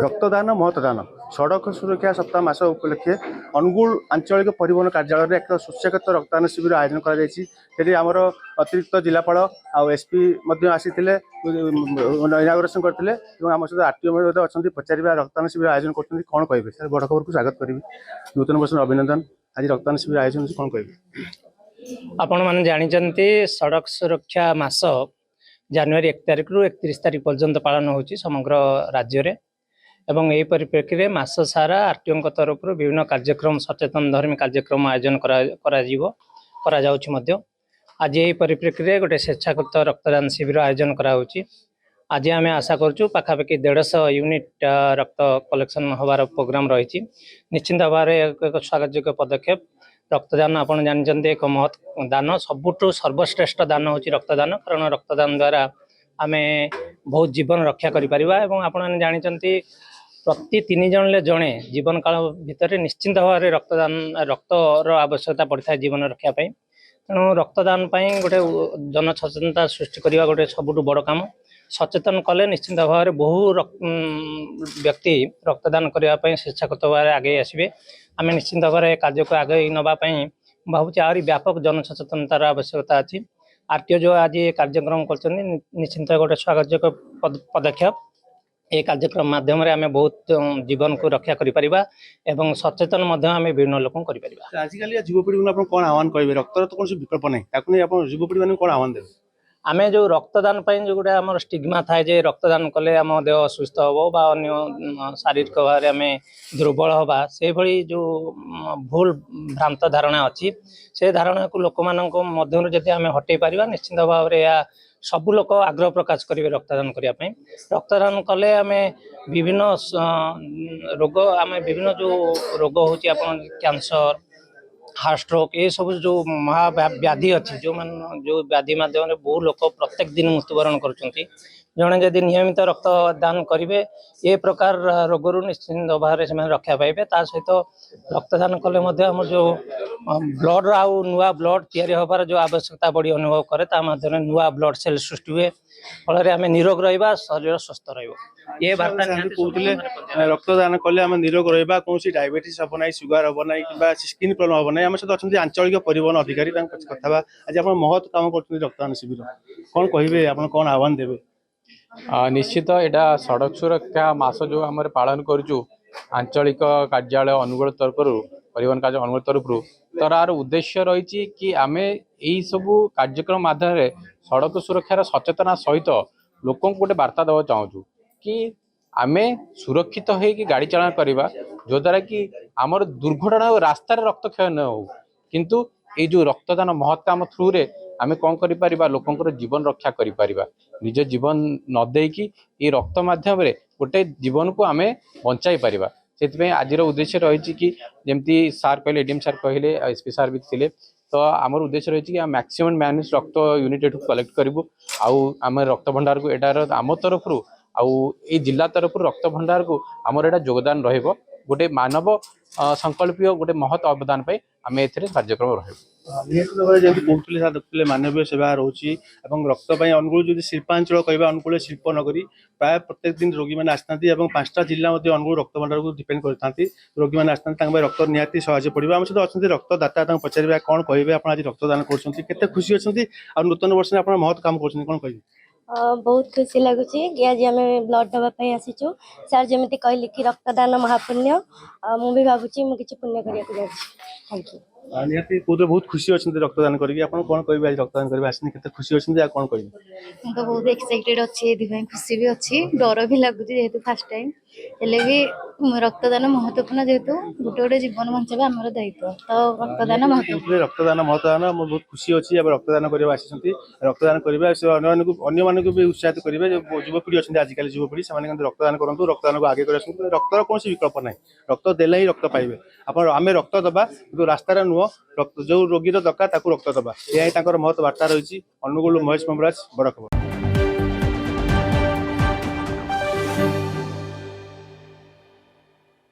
रक्तदान महत्दान सड़क सुरक्षा सप्ताह मास उपलक्षे अनुगुल आंचलिक परिवहन कार्यालय एक स्वच्छगत रक्तदान शिविर आयोजन कर आमर अतिरिक्त जिलापाल एसपी आसी इनागुरेसन करते आम सहित आरटीओ अच्छा पचार रक्तदान शिविर आयोजन कर कौन कहे सर बड़ खबर को स्वागत करी नूतन वर्ष अभिनंदन आज रक्तदान शिविर आयोजन कौन कहे आपण मैंने जानते सड़क सुरक्षा मास जनवरी 1 तारिख रु 31 तारिख पर्यंत पालन होची समग्र राज्य रे एवं यही परिप्रेक्षी में मास सारा आरटीओ तरफ विभिन्न कार्यक्रम सचेतन धर्मी कार्यक्रम आयोजन आज यही परिप्रेक्षी में गोटे स्वेच्छाकृत रक्तदान शिविर आयोजन कराऊँच। आज आम आशा करूँ पाखापाखि 150 यूनिट रक्त कलेक्शन होबार प्रोग्राम रही निश्चिंत भाव एक स्वागतयोग्य पदक्षेप। रक्तदान आपन जानते एक महत् दान सबुठु सर्वश्रेष्ठ दान होची रक्तदान कारण रक्तदान द्वारा आम बहुत जीवन रक्षा कर जानते प्रति 3 जन जड़े जीवन काल भितर निश्चिंत भाव रक्तदान रक्तर आवश्यकता पड़ता है जीवन रक्षा तेणु रक्तदान गोटे जन सचेतनता सृष्टि करने गोटे सबुठ बड़ काम सचेतन कले निश्चिंत भाव बहु व्यक्ति रक्तदान करने स्वेच्छाकृत भाव आगे आसवे आम निश्चिंत भाव कार्य को आगे नापी भावुँ आहरी व्यापक जन सचेतनतार आवश्यकता अच्छी। आरटीओ जो आज कार्यक्रम कर निश्चिंत गोटे स्वागतयोग्य पदक्षेप ये कार्यक्रम माध्यम आम बहुत जीवन को रक्षा करें सचेतन आम विभिन्न लोक कर आजिकल युवपीढ़ी को कौन आह्वान करेंगे रक्तर तो कौन विकल्प नहीं युवपीढ़ी मैंने कौन आह्वान देवे आम जो रक्तदान जो गोटे आम स्टिग्मा थाए जे रक्तदान कले आम देह असुस्थ हम अन्य शारीरिक भाव आम दुर्बल हवा से भली जो भूल भ्रांत धारणा अच्छी से धारणा को लोक मध्य जब आम हटई पार निश्चिंत भाव में सबू लोक आग्रह प्रकाश करेंगे रक्तदान करने रक्तदान कले आम विभिन्न रोग आम विभिन्न जो रोग हो कैंसर हार्ट स्ट्रोक ये सब जो महाव्याधि अच्छी जो व्याधि माध्यम बहु लोक प्रत्येक दिन मृत्युवरण कर जड़े जदि नियमित रक्तदान करेंगे ये प्रकार रोगरू निश्चिंत भाव से रक्षा पाइबे सहित रक्तदान कले आम जो ब्लड आउ नुआ ब्लड तैयारी होबार जो आवश्यकता बड़ी अनुभव करे माध्यम नुआ ब्लड सेल सृष्टि हुए फल आम निरोग रहा शरीर स्वस्थ ये बार्ता कहते रक्तदान कले आम निरोग रहा कौन डायबिटीज हम ना सुगर हम ना कि स्किन प्रोब्लेम हम ना आम सहित अच्छा आंचलिक परिवहन अधिकारी कथा आज आप महत् काम कर रक्तदान शिविर कौन कहे आप कौन आह्वान देवे निश्चित यहाँ सड़क सुरक्षा मास जो आम पालन करूँ आंचलिक कार्यालय अनुगुल तरफ परिवहन कार्य अनुगुल तरफ तार उद्देश्य रही कि आम यही सबू कार्यक्रम माध्यम सड़क सुरक्षार सचेतना सहित लोक गोटे वार्ता देवा चाहूँ कि आम सुरक्षित हो गाड़ी चालन करवा जो द्वारा कि आमर दुर्घटना रास्तार रक्त क्षय न हो किंतु ये जो रक्तदान महत् काम थ्रू रे आम कौन कर लोकंर जीवन रक्षा कर निज जीवन न देकी ये रक्त माध्यम गोटे जीवन को आम बचाई पारिबा से आज उद्देश्य रही कि जमती सार कहले एडीएम सार कहले एसपी सार भी थे तो आम उद्देश्य रही कि मैक्सिमम मैनेज रक्त यूनिट एठू कलेक्ट करूँ आम रक्त भंडार को एटार आम तरफ ये जिला तरफ रक्त भंडार को आमर एटा योगदान रहिबो गोटे मानव संकल्पीय गोटे महत् अवदान पे आम ए कार्यक्रम रही देखते मानवीय सेवा रोचे रक्त अनुकूल जो शिल्पांचल कह अनुकूल शिल्प नगरी प्राय प्रत्येक दिन रोगी मैंने आसती 5टा जिला अनुकूल रक्त भंडार को डिपेंड करते रोगी मैंने आसती रक्त निहाती सहज पड़ा आम सहित अच्छा रक्तदाता पचारे कौन कहे आप आज रक्तदान कर खुशी अच्छा नूतन वर्ष में आप महत् काम कर कौन कहे बहुत खुशी लगुच कि आज आम ब्लड दवाई आसीचु सार जमी कहले कि रक्तदान महापुण्य मुझे भावुँ मुझे पुण्य करने थैंक यू निहाती कौन बहुत खुशी अच्छा रक्तदान करेंगे आप कौन कहे आज रक्तदान करेंगे आसने खुशी अच्छा कौन कहे तो बहुत एक्साइटेड अच्छी खुशी भी अच्छी डर भी लगुच जेहेतु फास्ट टाइम हेले भी रक्तदान महत्वपूर्ण जेहेतु गोटे गोटे जीवन बचावा आम दायित्व तो रक्तदान महत्वदान बहुत खुशी अच्छी रक्तदान करवा रक्तदान करवा से अन्य मानक भी उत्साहित करेंगे जो युवपीढ़ी अच्छी आजिकल युवपीढ़ी से रक्तदान करूँ रक्तदान को आगे रक्तर कौन विकल्प ना रक्त देले ही रक्त पाइबे आम रक्त दबा कि रास्तार नुह जो रोगी दरकार रक्त दबा यह महत् वार्ता रही अनुगुल महेश ममराज बड़ खबर।